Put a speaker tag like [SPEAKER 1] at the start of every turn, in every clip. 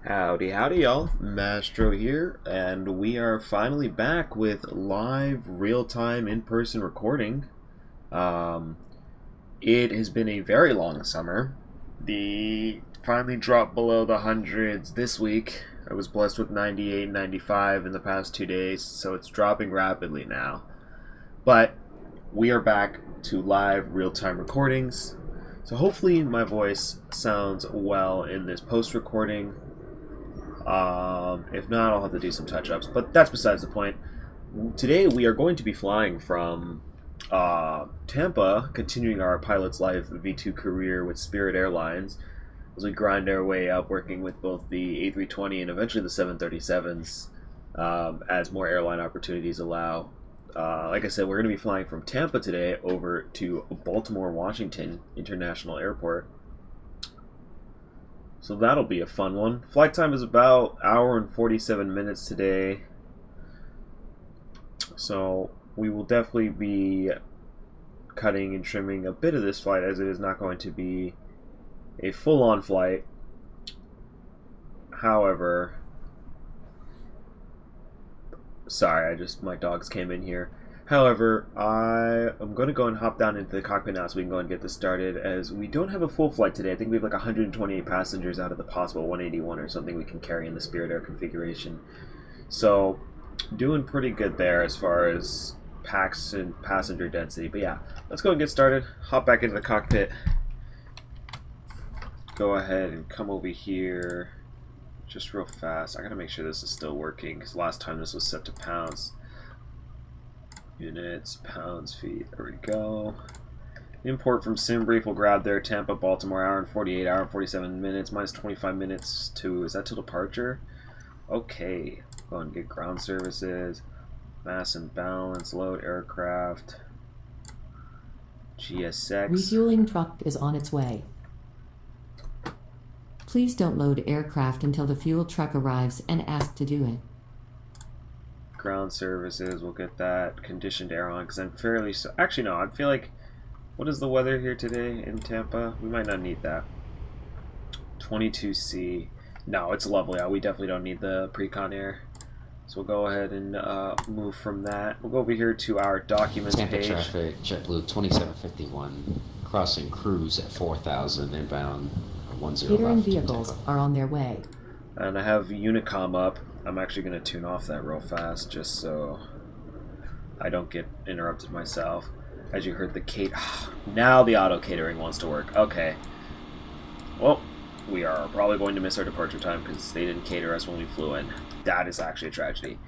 [SPEAKER 1] Howdy, howdy, y'all. Mastro here, and we are finally back with live, real-time, in-person recording. Um, it has been a very long summer. The finally dropped below the hundreds this week. I was blessed with 98, 95 in the past 2 days, so it's dropping rapidly now. But we are back to live, real-time recordings. So hopefully my voice sounds well in this post-recording. If not, I'll have to do some touch-ups, but that's besides the point. Today we are going to be flying from Tampa, continuing our pilot's life V2 career with Spirit Airlines as we grind our way up, working with both the A320 and eventually the 737s as more airline opportunities allow. Like I said, we're going to be flying from Tampa today over to Baltimore, Washington International Airport. So that'll be a fun one. Flight time is about an hour and 47 minutes today. So we will definitely be cutting and trimming a bit of this flight, as it is not going to be a full-on flight. However, sorry, my dogs came in here. However, I am going to go and hop down into the cockpit now so we can go and get this started, as we don't have a full flight today. I think we have like 128 passengers out of the possible 181 or something we can carry in the Spirit Air configuration. So, doing pretty good there as far as packs and passenger density. But yeah, let's go and get started. Hop back into the cockpit. Go ahead and come over here just real fast. I gotta make sure this is still working, because last time this was set to pounds. Units, pounds, feet, there we go. Import from SimBrief will grab there. Tampa, Baltimore, hour and 48, hour and 47 minutes, minus 25 minutes to, is that till departure? Okay, go and get ground services, mass and balance, load aircraft, GSX.
[SPEAKER 2] Refueling truck is on its way. Please don't load aircraft until the fuel truck arrives and ask to do it.
[SPEAKER 1] Ground services, we'll get that. Conditioned air on, because I'm fairly actually no, I feel like, what is the weather here today in Tampa? We might not need that. 22C. No, it's lovely out. We definitely don't need the pre-con air. So we'll go ahead and move from that. We'll go over here to our documents
[SPEAKER 3] Tampa
[SPEAKER 1] page.
[SPEAKER 3] traffic, JetBlue 2751, crossing cruise at 4,000, inbound 10
[SPEAKER 2] Catering
[SPEAKER 3] left.
[SPEAKER 2] vehicles
[SPEAKER 3] Tampa.
[SPEAKER 2] are on their way.
[SPEAKER 1] And I have Unicom up. I'm actually going to tune off that real fast just so I don't get interrupted myself. As you heard the now the auto catering wants to work. Okay. Well, we are probably going to miss our departure time because they didn't cater us when we flew in. That is actually a tragedy.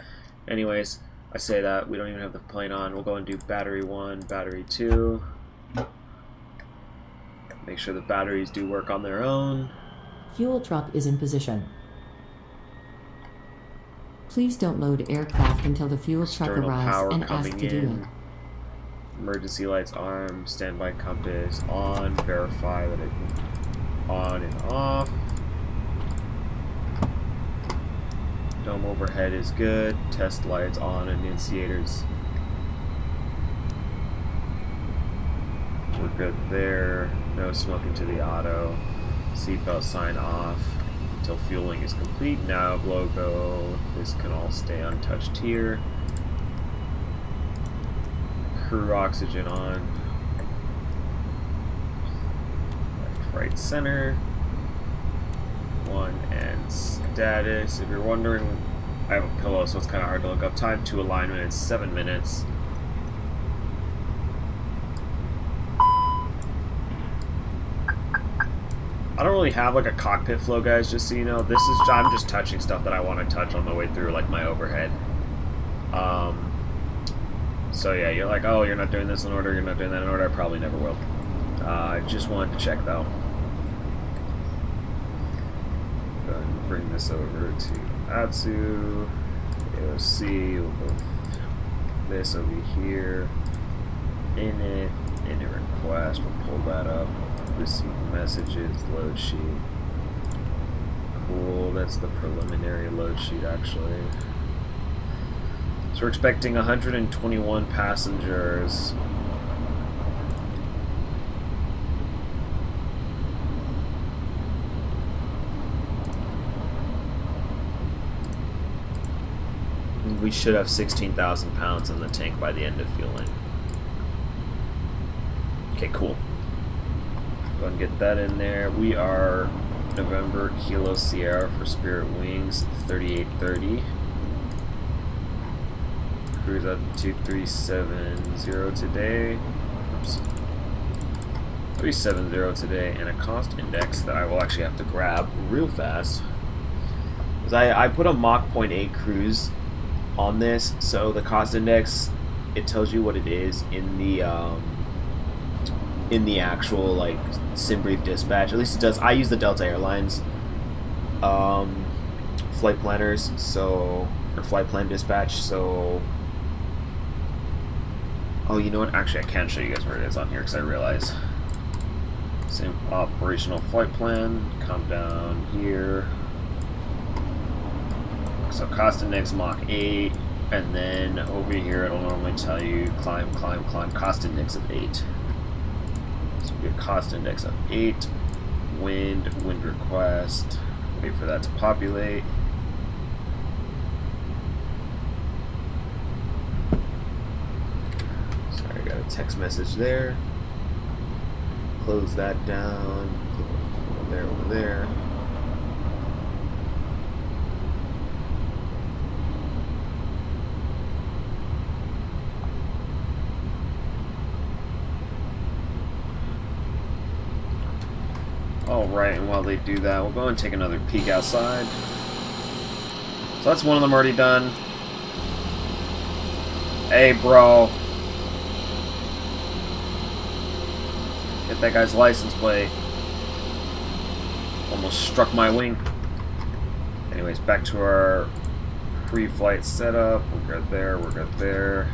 [SPEAKER 1] Anyways, I say that. We don't even have the plane on. We'll go and do battery 1, battery 2. Make sure the batteries do work on their own.
[SPEAKER 2] Fuel truck is in position. Please don't load aircraft until the fuel truck
[SPEAKER 1] External
[SPEAKER 2] arrives
[SPEAKER 1] power
[SPEAKER 2] and ask
[SPEAKER 1] coming
[SPEAKER 2] to do
[SPEAKER 1] in.
[SPEAKER 2] it.
[SPEAKER 1] Emergency lights armed, standby compass on, verify that it's on and off. Dome overhead is good, test lights on, initiators. We're good there, no smoking to the auto. Seatbelt sign off until fueling is complete. Nav logo, this can all stay untouched here. Crew oxygen on. Left, right, center. 1 and status. If you're wondering, I have a pillow, so it's kind of hard to look up. Time to alignment is 7 minutes. I don't really have like a cockpit flow, guys, just so you know. I'm just touching stuff that I want to touch on the way through, like my overhead. So yeah, you're like, oh, you're not doing this in order, you're not doing that in order. I probably never will. I just wanted to check, though. Go ahead and bring this over to Vatsim, AOC, we'll put this over here, in a request, we'll pull that up, receive messages, load sheet. Cool, that's the preliminary load sheet, actually. So we're expecting 121 passengers. we should have 16,000 pounds in the tank by the end of fueling. Okay, cool. Go and get that in there. We are November Kilo Sierra for Spirit Wings 3830. Cruise up 2370 today. Oops. 370 today, and a cost index that I will actually have to grab real fast. Because I put a Mach 0.8 cruise on this, so the cost index, it tells you what it is in the actual like SimBrief dispatch. At least it does. I use the Delta Airlines flight planners, or flight plan dispatch. So, oh, you know what? Actually, I can show you guys where it is on here because I realize. Same operational flight plan. Come down here. So cost index Mach 8, and then over here it'll normally tell you climb, cost index of 8. So we get cost index of 8, wind request, wait for that to populate. Sorry, I got a text message there. Close that down, over there. Alright, and while they do that, we'll go and take another peek outside. So that's one of them already done. Hey, bro. Get that guy's license plate. Almost struck my wing. Anyways, back to our pre-flight setup. We're good there, we're good there.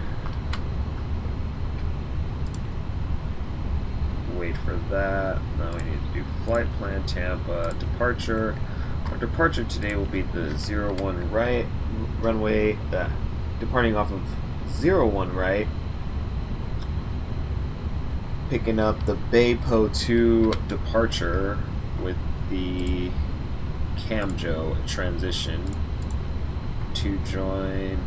[SPEAKER 1] Wait for that. Now we need to do flight plan Tampa departure. Our departure today will be the 01 right runway, departing off of 01 right, picking up the Baypo 2 departure with the Camjo transition to join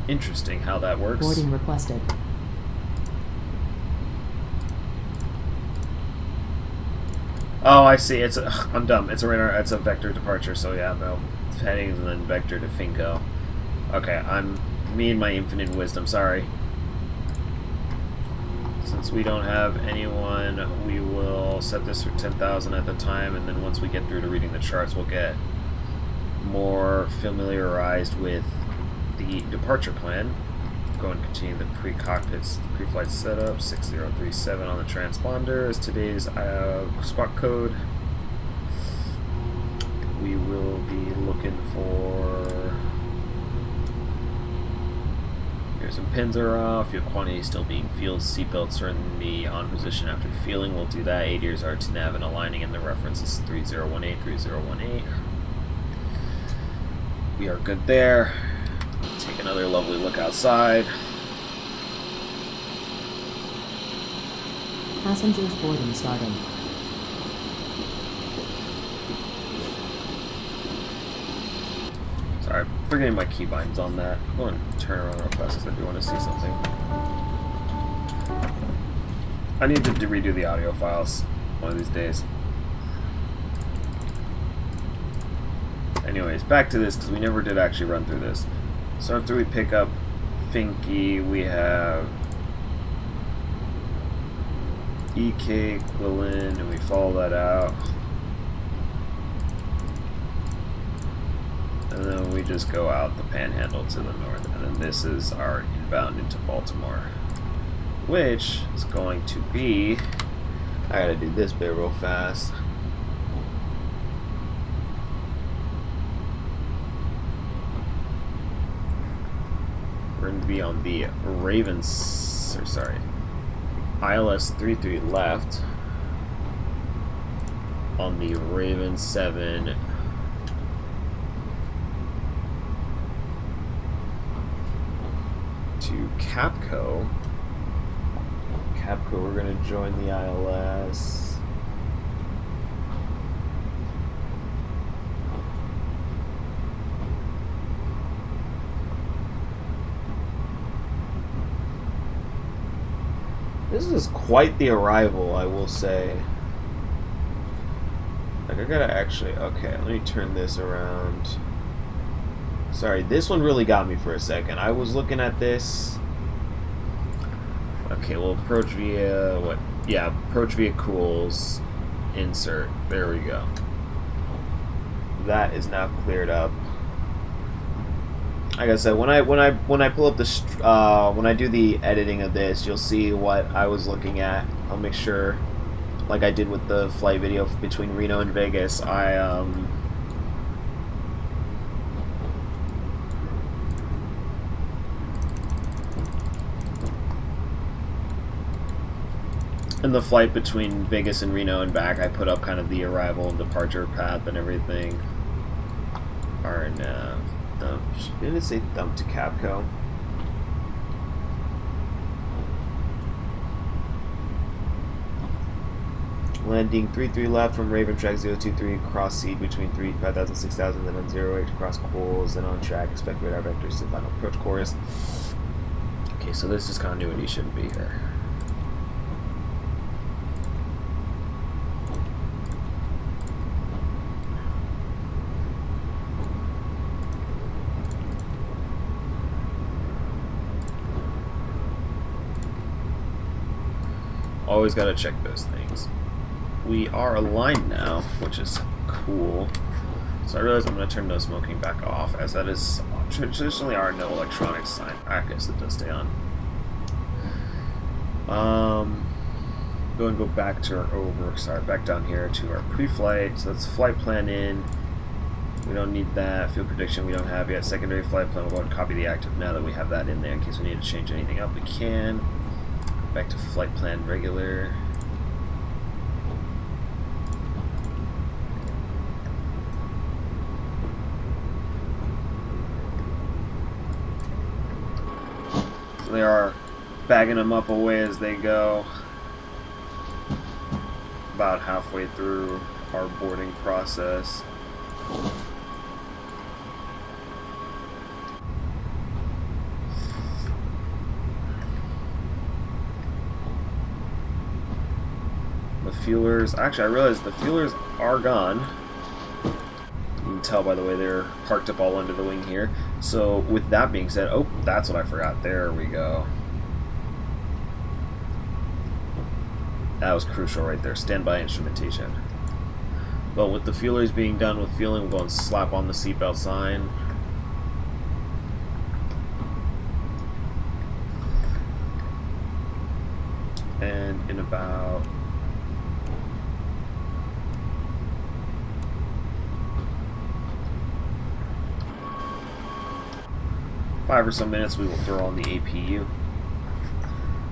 [SPEAKER 1] interesting how that works.
[SPEAKER 2] Boarding requested.
[SPEAKER 1] Oh, I see. I'm dumb. It's a vector departure. So yeah, no headings and then vector to Finco. Okay, me and my infinite wisdom. Sorry. Since we don't have anyone, we will set this for 10,000 at the time, and then once we get through to reading the charts, we'll get more familiarized with the departure plan. Go and continue the pre-flight setup. 6037 on the transponder is today's spot code. We will be looking for. Here's some pins are off. Fuel quantity is still being fueled. Seatbelts are in the on position after fueling. We'll do that. ADIRs are to nav and aligning, and the reference is 3018. We are good there. Take another lovely look outside.
[SPEAKER 2] Passengers boarding starting.
[SPEAKER 1] Sorry, I'm forgetting my keybinds on that. I'm going to turn around real fast because I do want to see something. I need to redo the audio files one of these days. Anyways, back to this because we never did actually run through this. So after we pick up Finky, we have EK, Quillen, and we follow that out. And then we just go out the Panhandle to the north. And then this is our inbound into Baltimore, which is going to be, I gotta do this bit real fast. We're going to be on the ILS 33 left on the Raven 7 to Capco Capco, we're going to join the ILS. This is quite the arrival, I will say. Like, I gotta actually... Okay, let me turn this around. Sorry, this one really got me for a second. I was looking at this... Okay, well, approach via... What? Yeah, approach via cools. Insert. There we go. That is now cleared up. Like I said, when I pull up the when I do the editing of this, you'll see what I was looking at. I'll make sure, like I did with the flight video between Reno and Vegas, in the flight between Vegas and Reno and back, I put up kind of the arrival and departure path and everything. RNAV. Didn't it say dump to Capco? Landing 33 left from Raven track 023, cross seed between 5,000 6,000, then on 08 cross coals, then on track, expect radar vectors to final approach course. Okay, so this is continuity, shouldn't be here. Always gotta check those things. We are aligned now, which is cool. So I realize I'm gonna turn no smoking back off, as that is traditionally our no electronics sign. I guess it does stay on. Go and go back to our back down here to our pre-flight. So that's flight plan in. We don't need that. Field prediction we don't have yet. Secondary flight plan, we'll go and copy the active now that we have that in there in case we need to change anything up. We can. Back to flight plan regular. So they are bagging them up away as they go. About halfway through our boarding process. The fuelers, actually I realized the fuelers are gone. You can tell by the way they're parked up all under the wing here. So with that being said, oh, that's what I forgot. There we go. That was crucial right there. Standby instrumentation. But with the fuelers being done with fueling, we'll go and slap on the seatbelt sign. And in about 5 or so minutes, we will throw on the APU.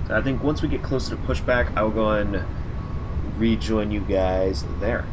[SPEAKER 1] So I think once we get closer to pushback, I will go and rejoin you guys there.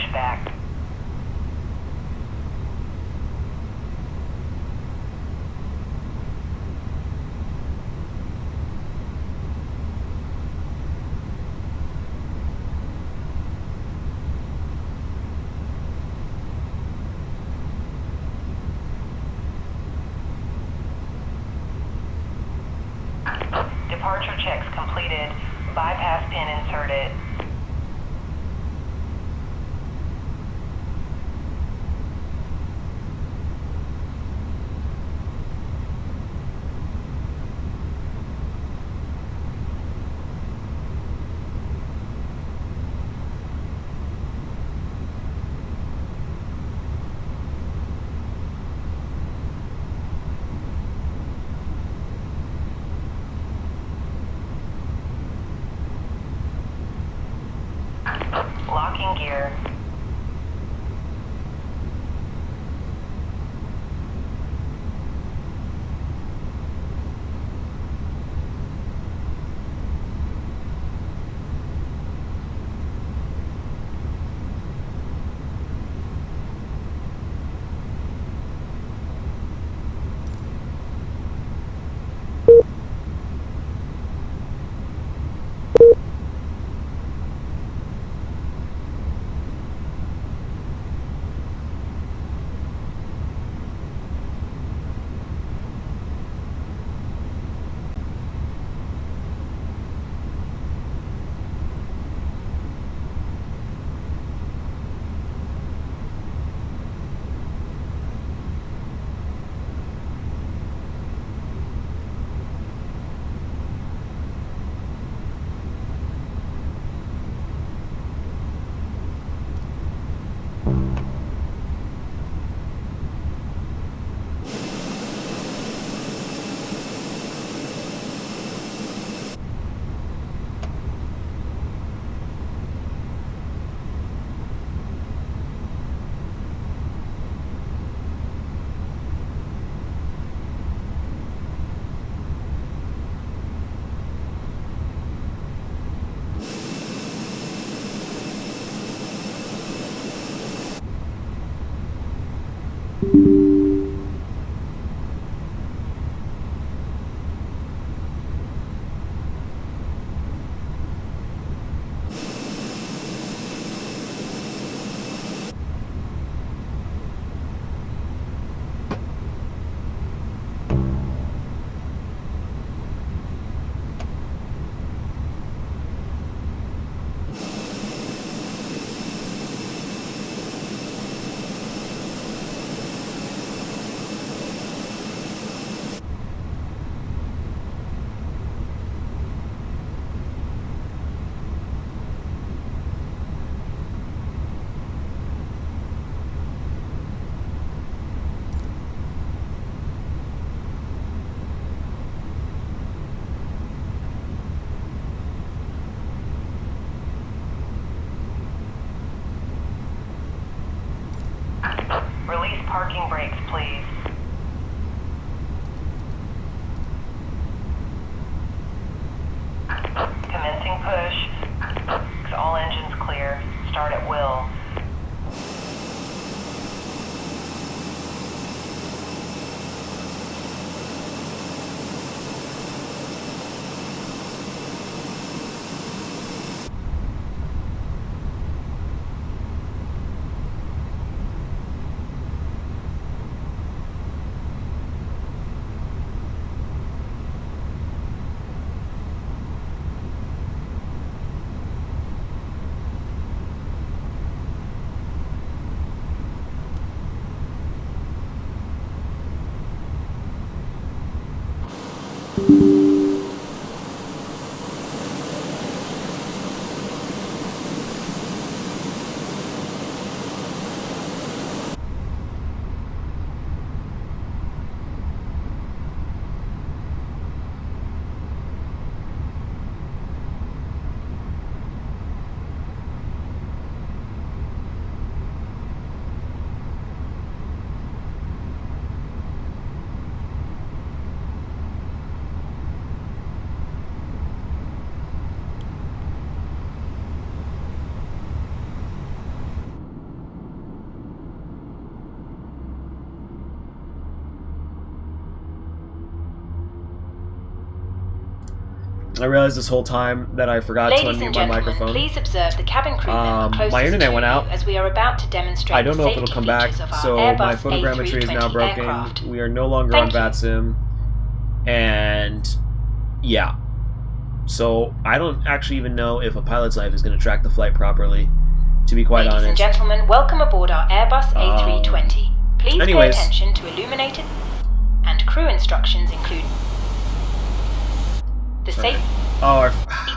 [SPEAKER 4] pushback. Departure checks completed. Bypass pin inserted. Locking gear. Release parking brakes, please. Commencing push. All engines clear. Start at will.
[SPEAKER 1] I realized this whole time that I forgot to
[SPEAKER 5] Ladies and
[SPEAKER 1] unmute my
[SPEAKER 5] gentlemen,
[SPEAKER 1] microphone.
[SPEAKER 5] please observe the cabin crew member closest
[SPEAKER 1] My internet
[SPEAKER 5] to
[SPEAKER 1] went
[SPEAKER 5] you
[SPEAKER 1] out.
[SPEAKER 5] as we are about to demonstrate
[SPEAKER 1] I don't know
[SPEAKER 5] the
[SPEAKER 1] if it'll
[SPEAKER 5] safety
[SPEAKER 1] come back,
[SPEAKER 5] features of our
[SPEAKER 1] so
[SPEAKER 5] Airbus
[SPEAKER 1] my photogrammetry is now
[SPEAKER 5] A320
[SPEAKER 1] broken.
[SPEAKER 5] aircraft.
[SPEAKER 1] We are no longer on
[SPEAKER 5] Thank you.
[SPEAKER 1] Vatsim. And yeah. So I don't actually even know if a pilot's life is going to track the flight properly, to be quite
[SPEAKER 5] Ladies and
[SPEAKER 1] honest.
[SPEAKER 5] gentlemen, welcome aboard our Airbus A320. Please
[SPEAKER 1] anyways.
[SPEAKER 5] pay attention to illuminated and crew instructions include the safe
[SPEAKER 1] Oh,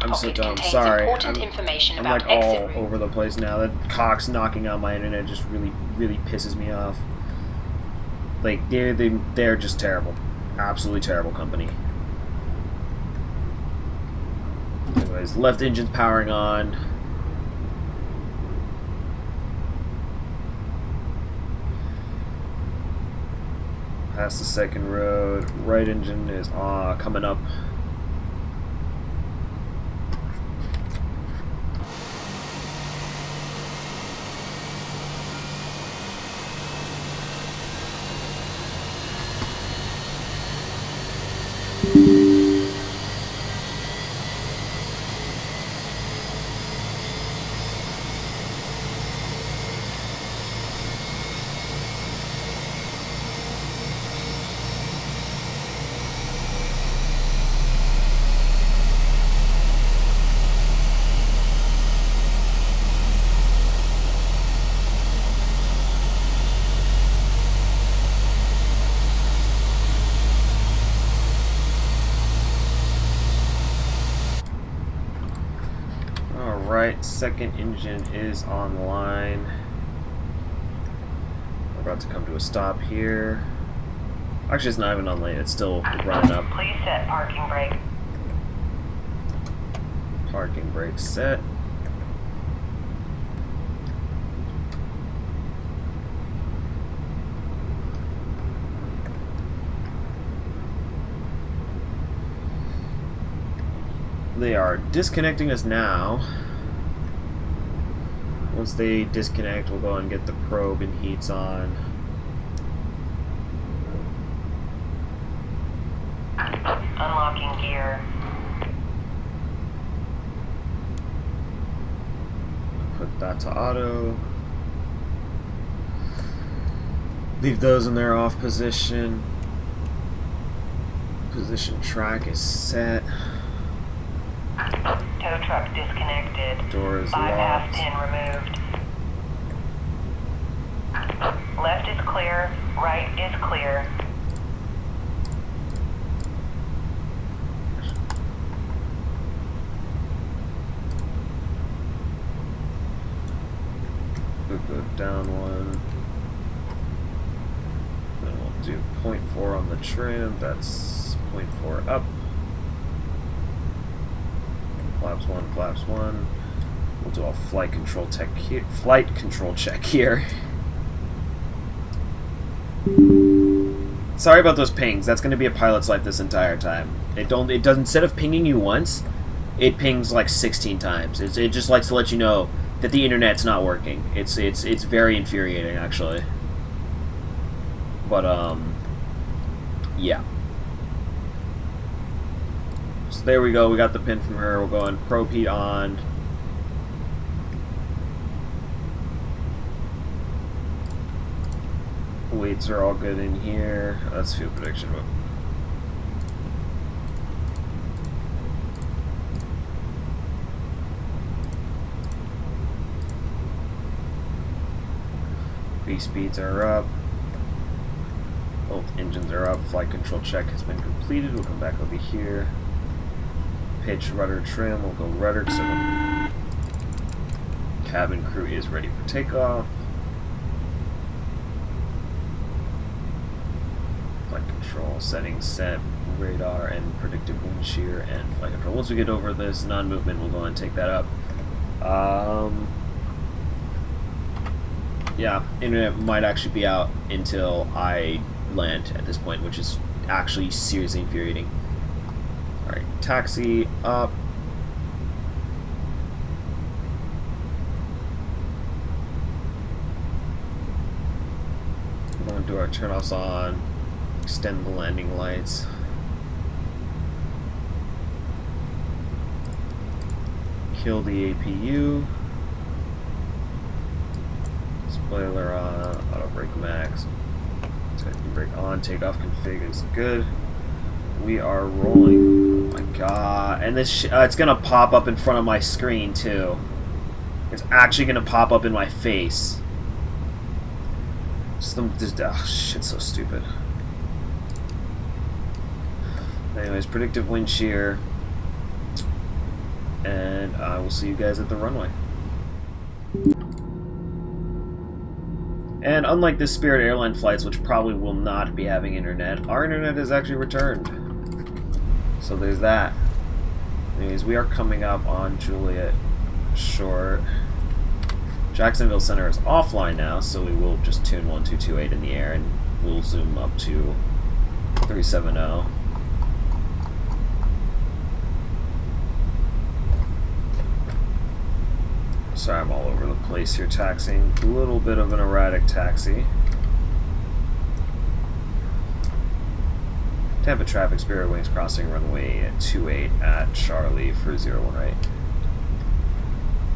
[SPEAKER 1] I'm so
[SPEAKER 5] pocket
[SPEAKER 1] dumb.
[SPEAKER 5] contains
[SPEAKER 1] Sorry.
[SPEAKER 5] important information
[SPEAKER 1] I'm
[SPEAKER 5] about
[SPEAKER 1] like all
[SPEAKER 5] exit route.
[SPEAKER 1] over the place now. The Cox knocking out my internet just really pisses me off. Like they're just terrible, absolutely terrible company. Anyways, left engine's powering on. Past the second road. Right engine is coming up. Alright, second engine is online. We're about to come to a stop here. Actually, it's not even on lane, it's still running up.
[SPEAKER 4] Please set parking brake.
[SPEAKER 1] Parking brake set. They are disconnecting us now. Once they disconnect, we'll go and get the probe and heats on.
[SPEAKER 4] Unlocking gear.
[SPEAKER 1] Put that to auto. Leave those in their off position. Position track is set.
[SPEAKER 4] Tow truck disconnected.
[SPEAKER 1] Door is
[SPEAKER 4] Bypass
[SPEAKER 1] locked.
[SPEAKER 4] pin removed. Left is clear. Right is clear.
[SPEAKER 1] We'll go down one. Then we'll do 0.4 on the trim. That's 0.4 up. Flaps one, flaps one. We'll do a flight control check here. Sorry about those pings. That's going to be a pilot's life this entire time. It does, instead of pinging you once, it pings like 16 times. It just likes to let you know that the internet's not working. It's very infuriating, actually. But yeah. So there we go. We got the pin from her. We'll go and probe heat on. Weights are all good in here. That's fuel prediction. V-speeds are up. Both engines are up. Flight control check has been completed. We'll come back over here. Pitch, rudder, trim. We'll go rudder. So cabin crew is ready for takeoff. Flight control settings set. Radar and predictive wind shear and flight control. Once we get over this non-movement, we'll go and take that up. Yeah, internet might actually be out until I land at this point, which is actually seriously infuriating. Alright, taxi up. We're going to do our turn-offs on, extend the landing lights. kill the APU. Spoiler on, auto brake max. Taking brake on, takeoff config is good. We are rolling. Oh my god. And this it's gonna pop up in front of my screen too. It's actually gonna pop up in my face. Oh, shit's so stupid. Anyways, predictive wind shear. And I will see you guys at the runway. And unlike the Spirit Airline flights, which probably will not be having internet, our internet has actually returned. So there's that. Anyways, we are coming up on Juliet Short. Jacksonville Center is offline now, so we will just tune 1228 in the air, and we'll zoom up to 370. Sorry, I'm all over the place here taxiing. A little bit of an erratic taxi. Tampa traffic, Spirit Wings crossing runway 28 at Charlie for 01 right.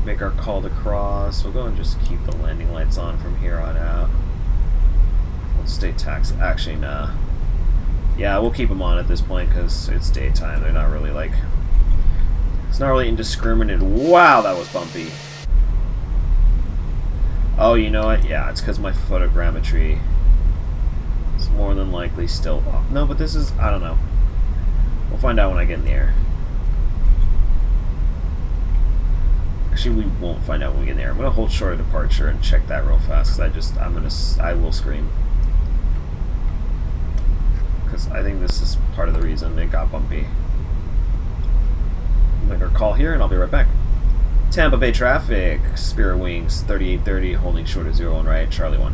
[SPEAKER 1] Make our call to cross. We'll go and just keep the landing lights on from here on out. We'll stay taxi. Actually, nah. Yeah, we'll keep them on at this point because it's daytime. They're not really like. It's not really indiscriminate. Wow, that was bumpy. Oh, you know what? Yeah, it's because my photogrammetry is more than likely still off. No, but this is. I don't know. We'll find out when I get in the air. Actually, we won't find out when we get in the air. I'm gonna hold short of departure and check that real fast because I will scream because I think this is part of the reason it got bumpy. Make our call here, and I'll be right back. Tampa Bay traffic, Spirit Wings 3830, holding short of 01 right, Charlie 1.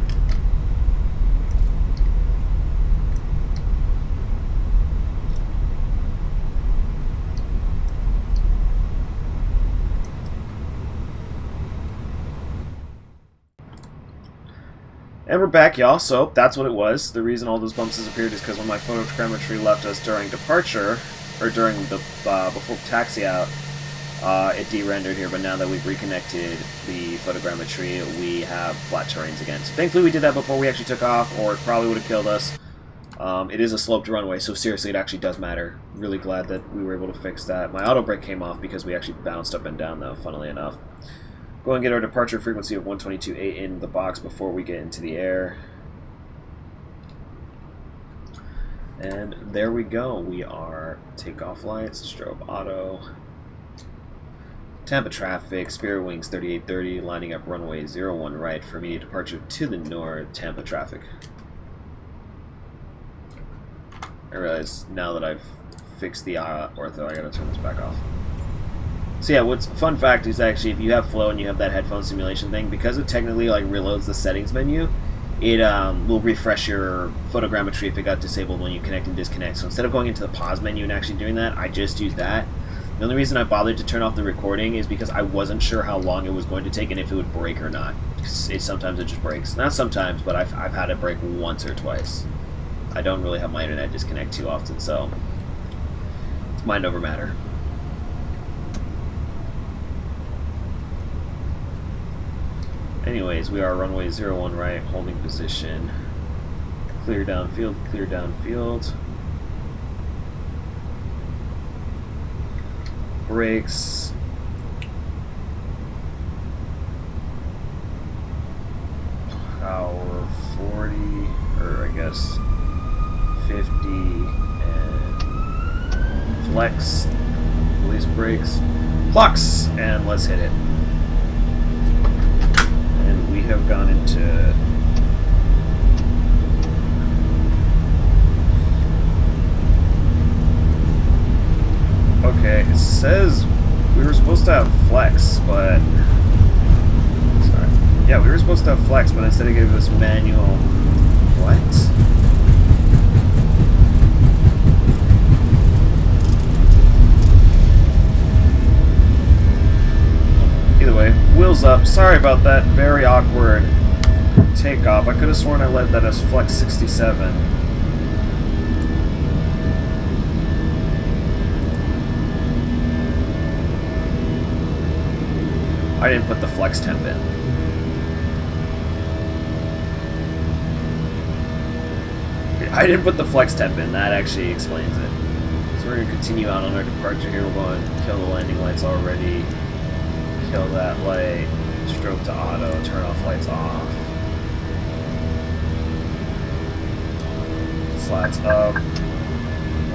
[SPEAKER 1] And we're back, y'all. So that's what it was. The reason all those bumps disappeared is because when my photogrammetry left us during departure, or during the before taxi out, it de-rendered here. But now that we've reconnected the photogrammetry, we have flat terrains again. So thankfully we did that before we actually took off, or it probably would have killed us. It is a sloped runway, so seriously, it actually does matter. Really glad that we were able to fix that. My auto brake came off because we actually bounced up and down, though, funnily enough. Go and get our departure frequency of 122.8 in the box before we get into the air. And there we go. We are takeoff lights, strobe auto. Tampa traffic, Spirit Wings 3830, lining up runway 01 right for immediate departure to the north, Tampa traffic. I realize now that I've fixed the ortho, I gotta turn this back off. So yeah, what's fun fact is actually if you have flow and you have that headphone simulation thing, because it technically like reloads the settings menu, it will refresh your photogrammetry if it got disabled when you connect and disconnect. So instead of going into the pause menu and actually doing that, I just used that. The only reason I bothered to turn off the recording is because I wasn't sure how long it was going to take and if it would break or not. Sometimes it just breaks. Not sometimes, but I've had it break once or twice. I don't really have my internet disconnect too often, so it's mind over matter. Anyways, we are runway 01 right, holding position. Clear downfield, clear downfield. Brakes. Power 40, or I guess 50, and flex. Release brakes. Flux! And let's hit it. We have gone into okay, it says we were supposed to have flex, but sorry. Yeah, we were supposed to have flex, but instead it gave us manual. What? Either way, wheels up. Sorry about that very awkward takeoff. I could have sworn I led that as Flex 67. I didn't put the flex temp in. I didn't put the flex temp in. That actually explains it. So we're going to continue out on our departure here. We're going to kill the landing lights already. Kill that light. Stroke to auto. Turn off lights off. Slides up.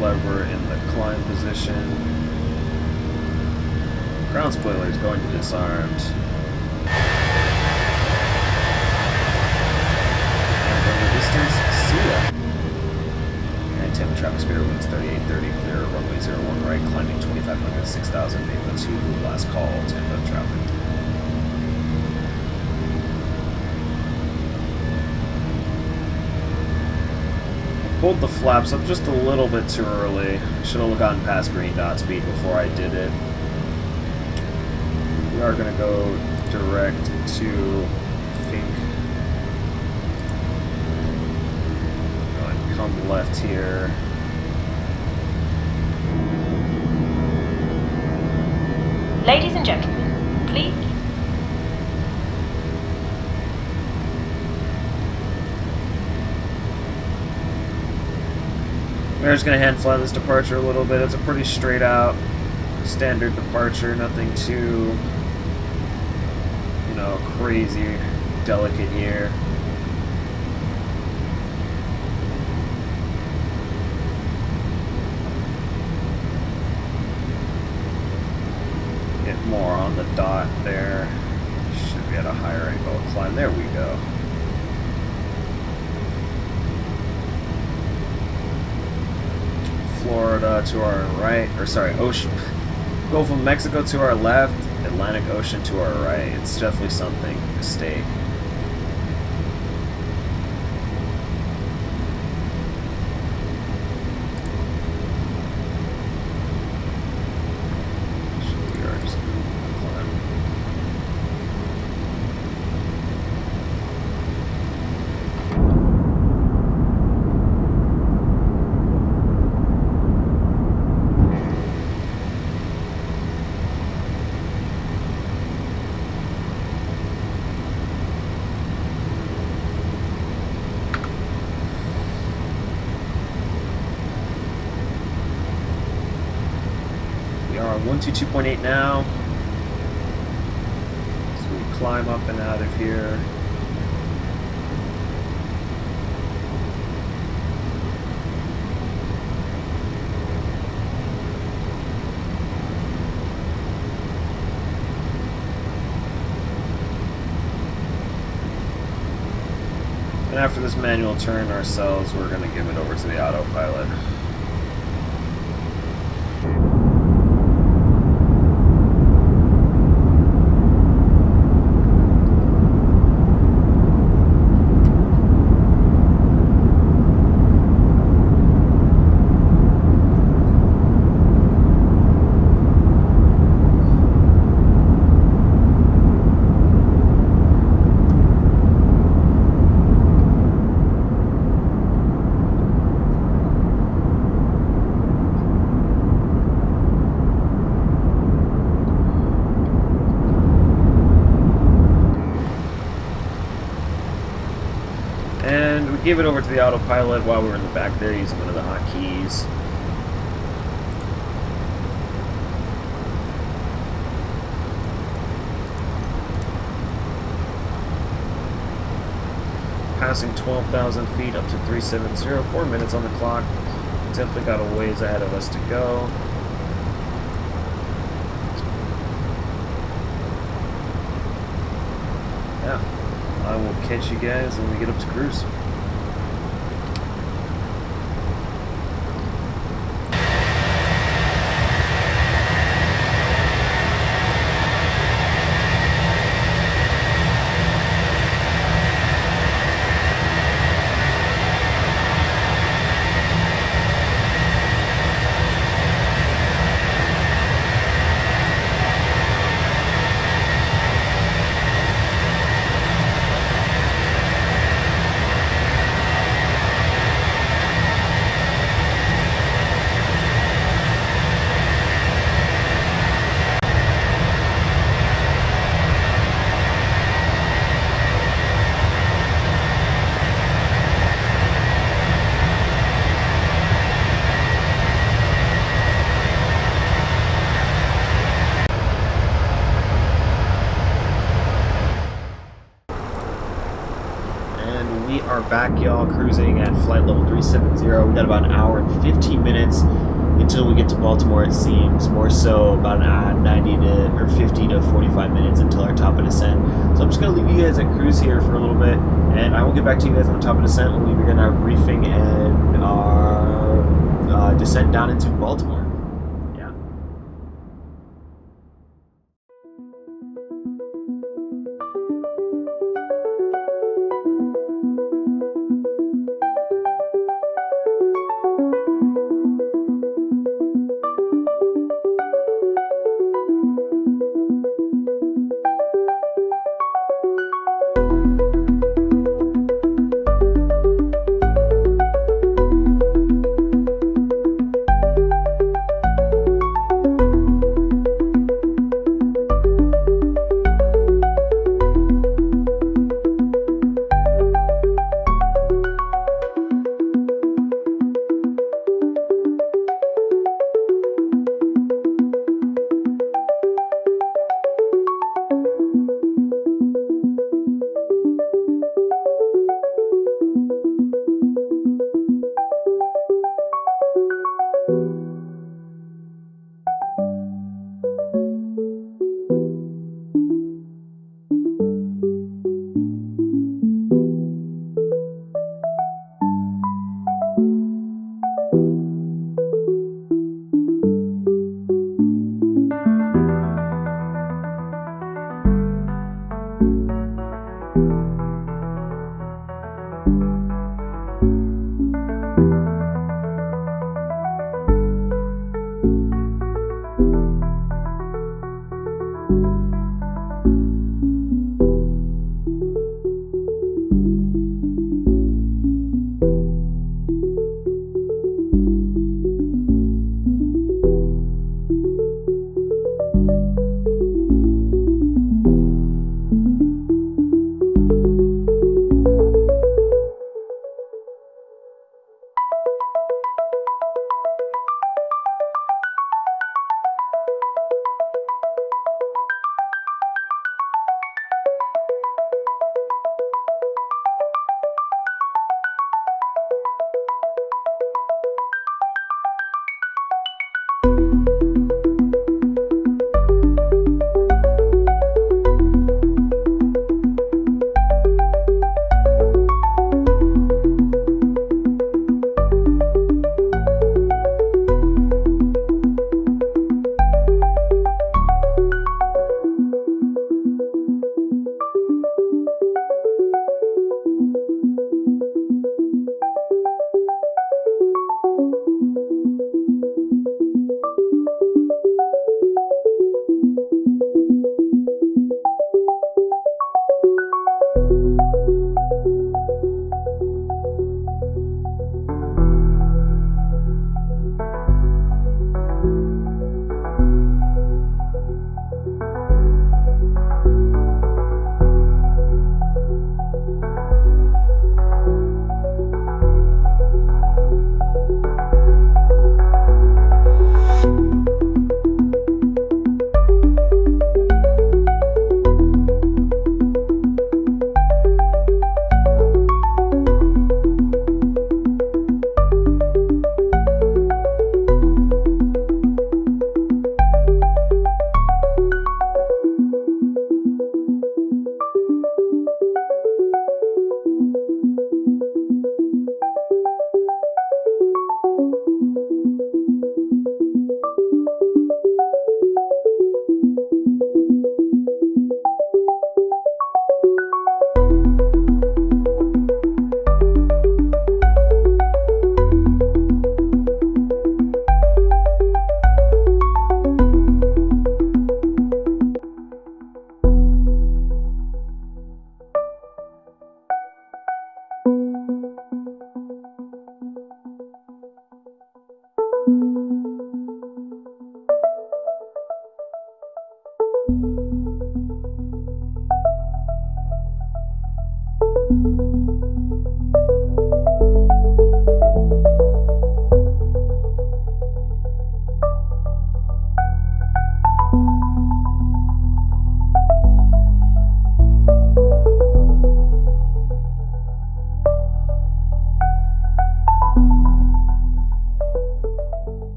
[SPEAKER 1] Lever in the climb position. Ground spoilers going to disarmed. And from the distance, see ya. And Tampa traffic speed winds 3830, clear runway 01 right, climbing 2500, 6000, Mesa 2, last call, Tampa traffic. Pulled the flaps up just a little bit too early. Should have gotten past green dot speed before I did it. We are going to go direct to Fink. Go and come left here.
[SPEAKER 5] Ladies and gentlemen, please.
[SPEAKER 1] We're just going to hand fly this departure a little bit. It's a pretty straight out standard departure, nothing too, you know, crazy delicate here. Get more on the dot there. Should be at a higher angle of climb. There we go. Florida to our right, or sorry, ocean. Gulf of Mexico to our left, Atlantic Ocean to our right. It's definitely something. Mistake. We are on 122.8 now. So we climb up and out of here. And after this manual turn ourselves, we're going to give it over to the autopilot. And we gave it over to the autopilot while we were in the back there using one of the hotkeys. Passing 12,000 feet up to 370, 4 minutes on the clock. Definitely got a ways ahead of us to go. Yeah. I will catch you guys when we get up to cruise. we are back, y'all, cruising at flight level 370. We got about an hour and 15 minutes until we get to Baltimore, it seems. More so, about an 50 to 45 minutes until our top of descent. So I'm just going to leave you guys at cruise here for a little bit, and I will get back to you guys on the top of descent when we begin our briefing and our descent down into Baltimore. Yeah.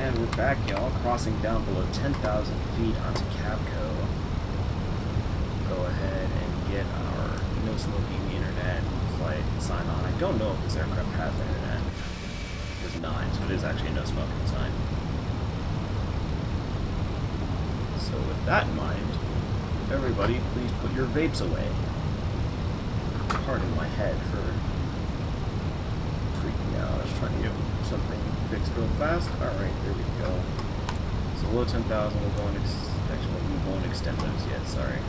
[SPEAKER 1] And we're back, y'all, crossing down below 10,000 feet onto Capco. Go ahead and get our no smoking internet flight sign on. I don't know if this aircraft has internet. It does not, so it is actually a no smoking sign. So with that in mind, everybody, please put your vapes away. Pardon my head for freaking out. I was trying to get something fixed real fast. Alright, there we go. So below 10,000, we'll go and actually, we won't extend those yet, sorry.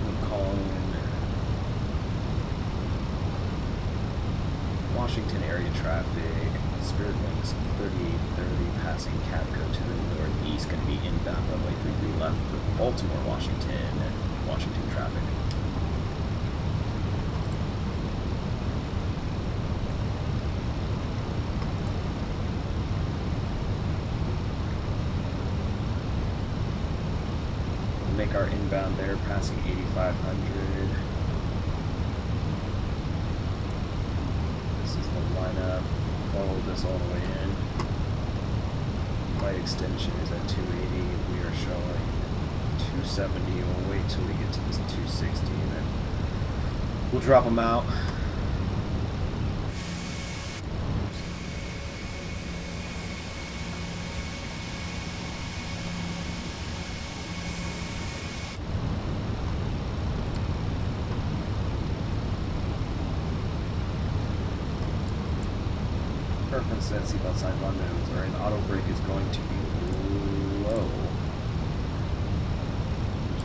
[SPEAKER 1] We'll call in Washington area traffic, Spirit Wings 3830 passing Capco to the northeast, going to be inbound runway 33 left for Baltimore, Washington, and Washington traffic. We'll make our inbound there, passing 8,500. This is the lineup. Follow this all the way in. Flight extension is at 280. We are showing 270. We'll wait till we get to this 260 and then we'll drop them out. Preference set seatbelt signs on nose. Alright, the auto brake is going to be low.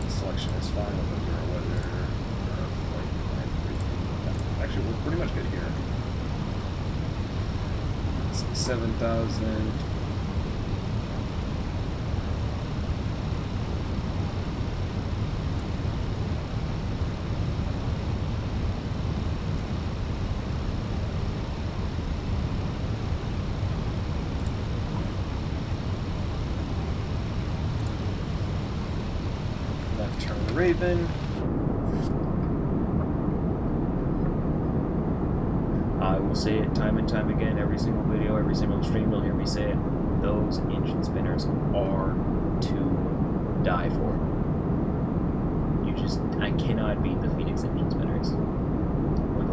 [SPEAKER 1] Selection is fine with the weather or flight plan briefing. Actually, we're pretty much good here. 7,000. Left turn Raven. I will say it time and time again, every single video, every single stream, you'll hear me say it. Those engine spinners are to die for. I cannot beat the Fenix engine spinners.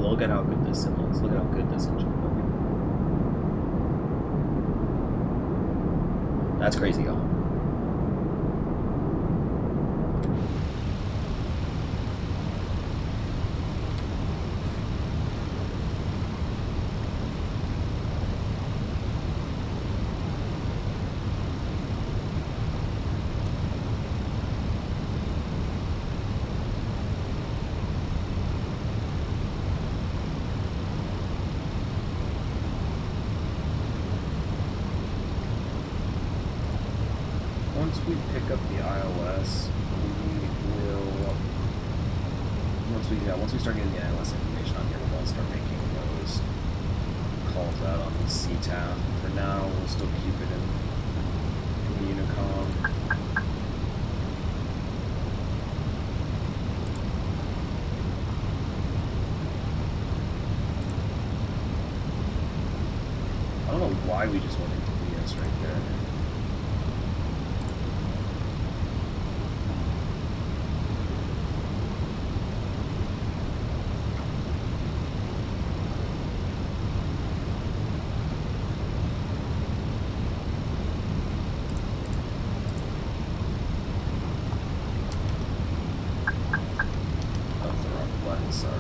[SPEAKER 1] Look at how good this sim looks. Look at how good this engine looks. That's crazy, y'all. Once we pick up the iOS, we will. Once we start getting the iOS information on here, we'll start making those calls out on the CTAF. For now, we'll still keep it in the Unicom. I don't know why we just went into VS right there. Sorry.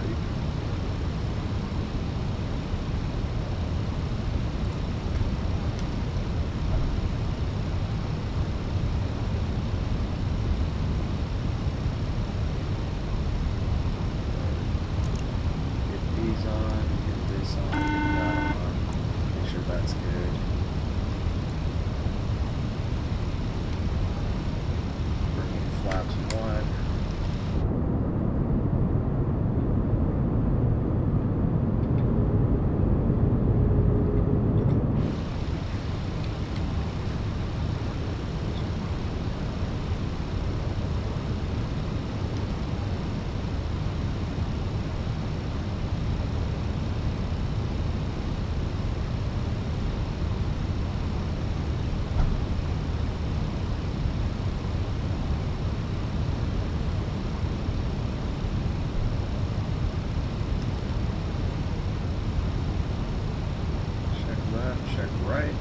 [SPEAKER 1] check right.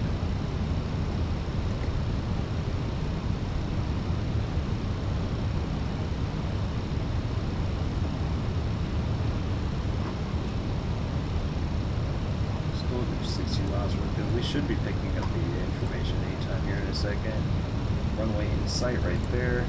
[SPEAKER 1] Still at 60 miles from the field. We should be picking up the information anytime here in a second. Runway in sight right there.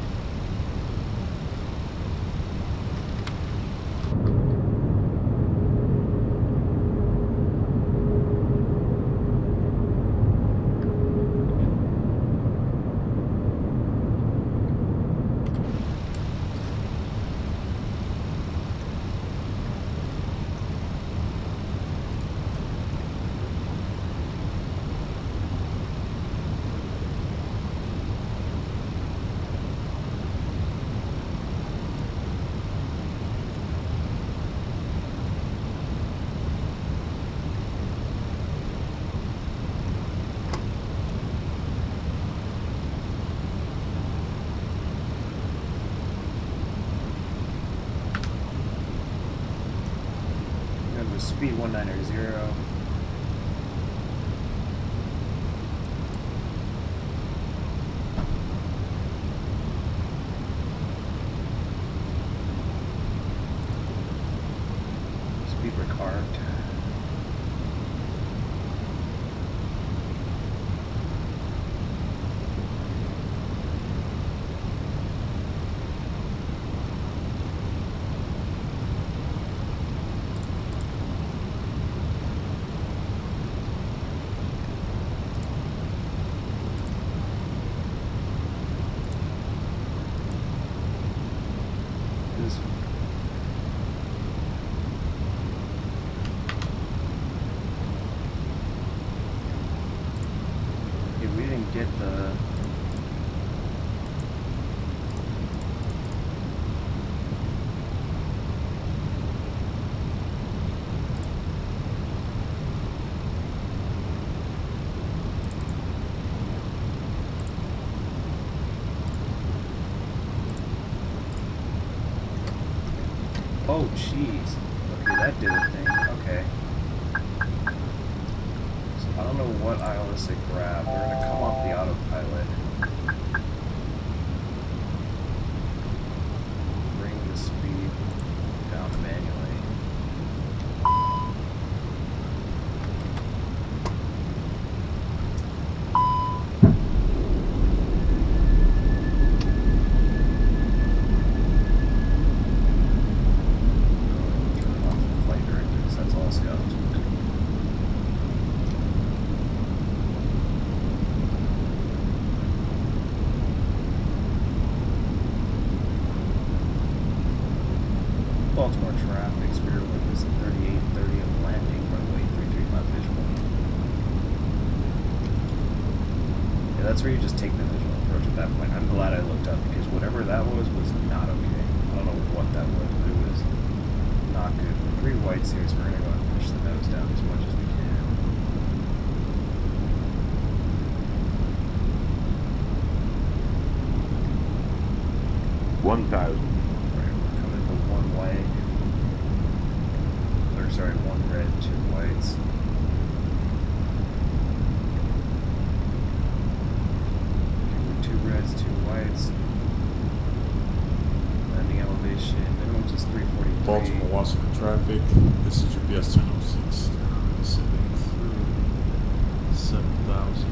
[SPEAKER 1] Speed 190. Speed record. We didn't get the oh jeez. Okay, that did a thing. Okay. I don't know what ILS it grabbed. We're going to come off the autopilot. Bring the speed down manually. Turn off the flight director because that's all scuffed. Baltimore traffic, Spirit wind is at 3830 and landing, runway 335 visual. Yeah, that's where you just take the visual approach at that point. I'm glad I looked up because whatever that was not okay. I don't know what that was, but it was not good. 3 whites here, so we're going to go and push the nose down as much as we can. One white, or sorry, 1 red, 2 whites. Okay, 2 reds, 2 whites. Landing elevation, minimum is 343.
[SPEAKER 6] Baltimore, Washington traffic. This is UPS 1006. Descending through 7,000.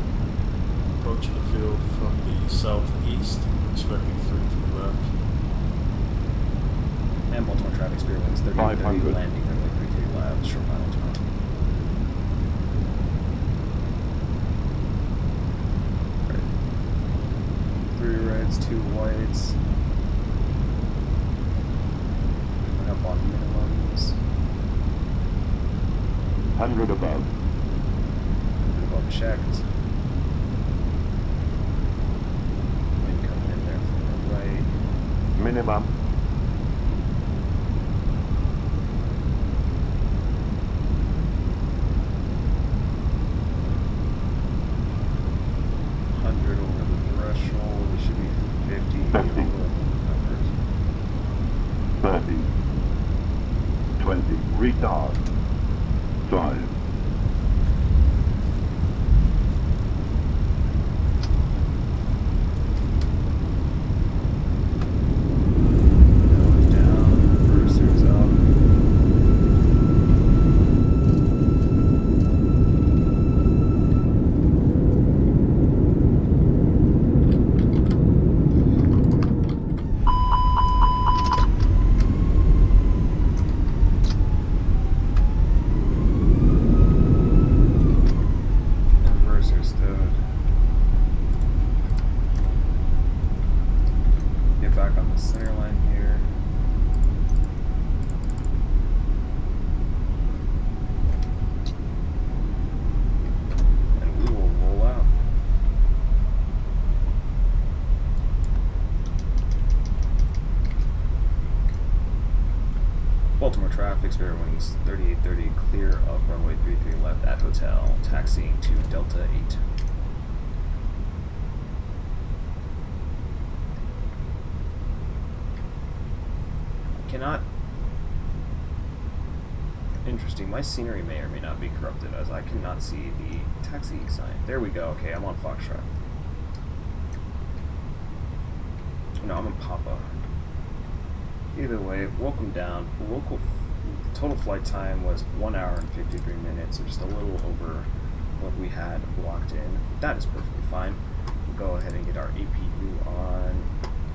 [SPEAKER 6] Approaching the field from the southeast. Expecting 3 to the left.
[SPEAKER 1] And Baltimore traffic, Spirit winds 3030, landing runway 33 labs, short final turn. Right. 3 reds, 2 whites. Coming up on minimums.
[SPEAKER 7] 100 above.
[SPEAKER 1] 100 above checked. Wind coming in there from the right.
[SPEAKER 7] Minimum.
[SPEAKER 1] Threshold, it should be 50 numbers.
[SPEAKER 7] 30. 20. Retard. 5.
[SPEAKER 1] Fixed Bear Wings 3830, clear of runway 33 left at hotel, taxiing to Delta 8. Cannot. Interesting. My scenery may or may not be corrupted as I cannot see the taxi sign. There we go. Okay, I'm on Foxtrot. No, I'm in Papa. Either way, welcome down. Local total flight time was 1 hour and 53 minutes, so just a little over what we had blocked in. That is perfectly fine. We'll go ahead and get our APU on,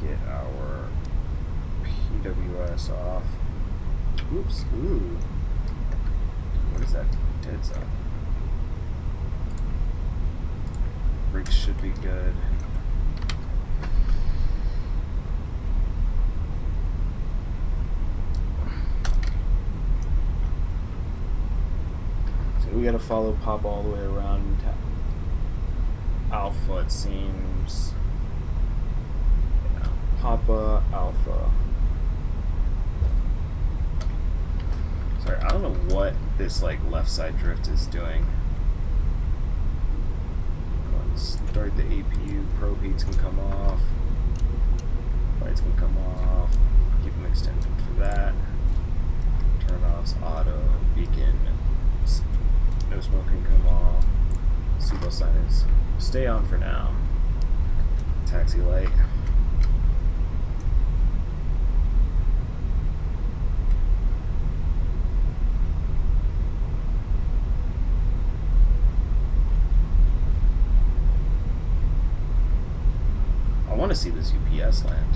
[SPEAKER 1] get our PWS off. Oops, ooh. What is that? Dead zone. Brakes should be good. So we gotta follow Pop all the way around Alpha, it seems. Yeah. Papa, Alpha. Sorry, I don't know what this like left side drift is doing. Go ahead and start the APU. Probe heats can come off. Lights can come off. Keep them extended for that. Turn offs, auto, beacon. No smoke can come off. Seatbelt sign is stay on for now. Taxi light. I want to see this UPS land.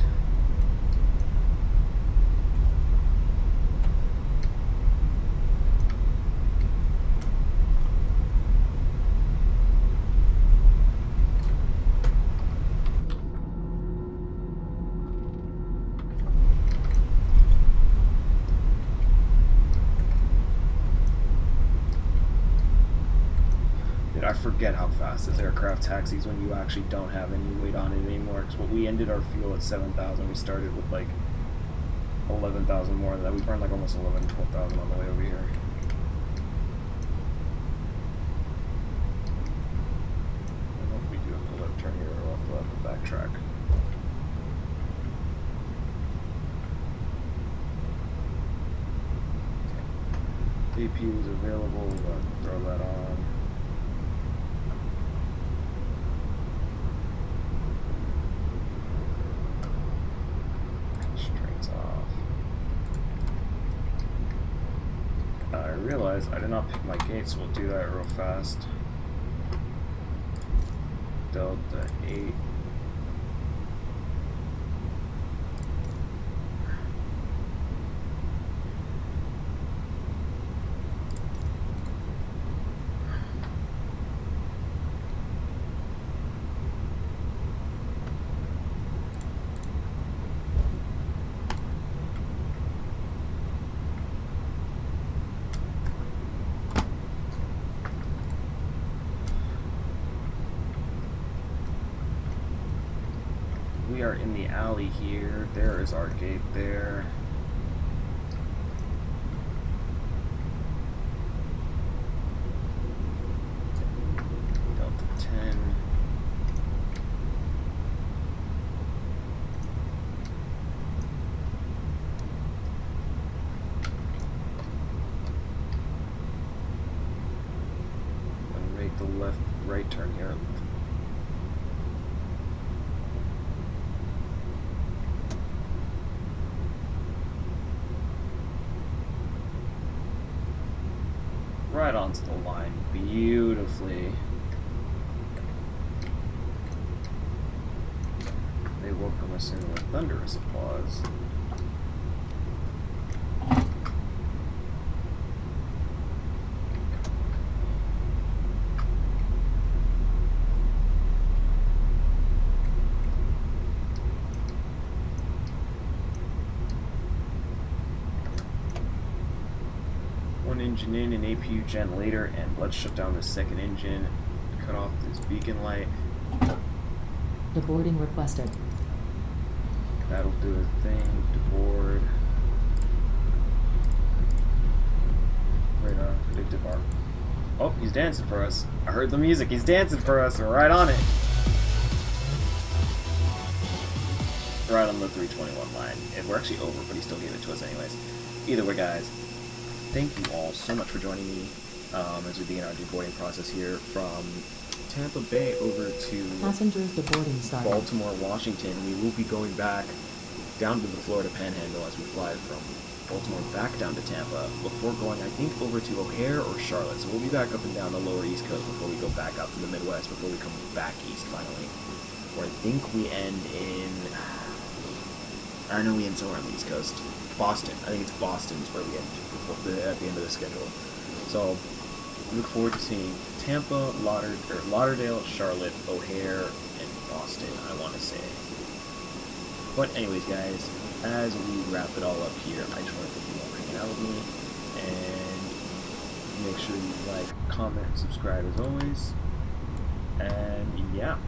[SPEAKER 1] I forget how fast this aircraft taxis when you actually don't have any weight on it anymore. Because what we ended our fuel at 7,000, we started with like 11,000 more than that. We burned like almost 11, 12,000 on the way over here. I hope we do a left turn here, or we'll have to backtrack. Okay. APU is available. We'll throw that on. I realized I did not pick my gate, so we'll do that real fast. Delta 8. We are in the alley here. There is our gate there. Delta 10. And make the right turn here. Right onto the line beautifully. They welcome us in with thunderous applause. Engine in, an APU gen later, and let's shut down the second engine, cut off this beacon light.
[SPEAKER 2] Deboarding requested.
[SPEAKER 1] That'll do a thing. Deboard. predictive arc. Oh, he's dancing for us. I heard the music. He's dancing for us. We're right on it. Right on the 321 line. And we're actually over, but he still gave it to us anyways. Either way, guys, thank you all so much for joining me as we begin our deboarding process here from Tampa Bay over to
[SPEAKER 2] Passengers deboarding started.
[SPEAKER 1] Baltimore, Washington. We will be going back down to the Florida Panhandle as we fly from Baltimore back down to Tampa before going, I think, over to O'Hare or Charlotte. So we'll be back up and down the lower East Coast before we go back up to the Midwest, before we come back east finally. Where I think we end in... I know we end somewhere on the East Coast. Boston. I think it's Boston is where we end at the end of the schedule. So we look forward to seeing Tampa, Lauderdale, Charlotte, O'Hare, and Boston, I want to say. But anyways, guys, as we wrap it all up here, I just want to thank you all for hanging out with me, and make sure you like, comment, subscribe as always, and yeah.